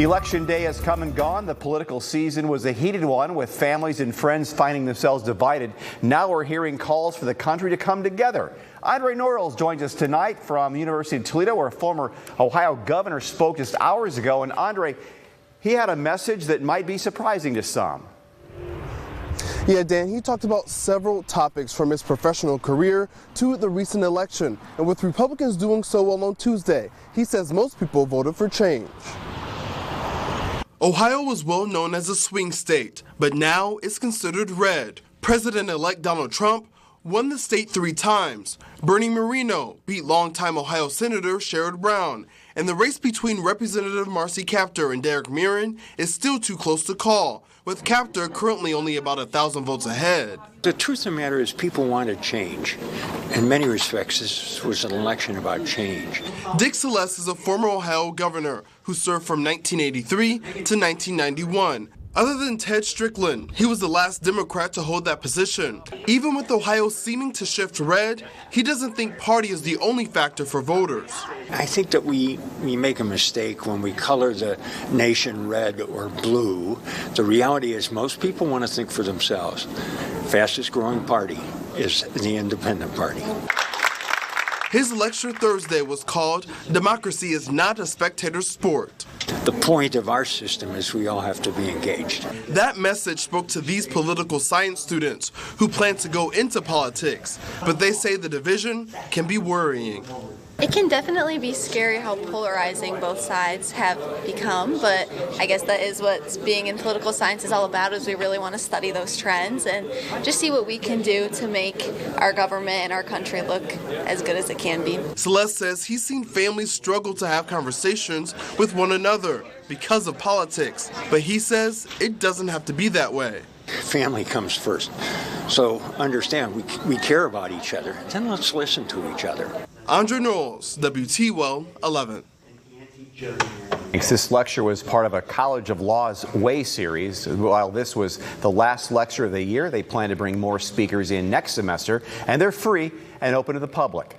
Election day has come and gone. The political season was a heated one, with families and friends finding themselves divided. Now we're hearing calls for the country to come together. Andre Norrells joins us tonight from the University of Toledo, where former Ohio governor spoke just hours ago. And Andre, he had a message that might be surprising to some. Yeah, Dan, he talked about several topics from his professional career to the recent election. And with Republicans doing so well on Tuesday, he says most people voted for change. Ohio was well known as a swing state, but now it's considered red. President-elect Donald Trump won the state 3 times. Bernie Moreno beat longtime Ohio Senator Sherrod Brown. And the race between Representative Marcy Kaptur and Derek Meehan is still too close to call, with Kaptur currently only about 1,000 votes ahead. The truth of the matter is people wanted change. In many respects, this was an election about change. Dick Celeste is a former Ohio governor who served from 1983 to 1991. Other than Ted Strickland, he was the last Democrat to hold that position. Even with Ohio seeming to shift red, he doesn't think party is the only factor for voters. I think that we make a mistake when we color the nation red or blue. The reality is most people want to think for themselves. Fastest growing party is the Independent Party. His lecture Thursday was called "Democracy is Not a Spectator Sport." The point of our system is we all have to be engaged. That message spoke to these political science students who plan to go into politics, but they say the division can be worrying. It can definitely be scary how polarizing both sides have become, but I guess that is what being in political science is all about, is we really want to study those trends and just see what we can do to make our government and our country look as good as it can be. Celeste says he's seen families struggle to have conversations with one another because of politics, but he says it doesn't have to be that way. Family comes first. So understand, we care about each other. Then let's listen to each other. Andre Norrells, WTOL 11. This lecture was part of a College of Law's Way series. While this was the last lecture of the year, they plan to bring more speakers in next semester, and they're free and open to the public.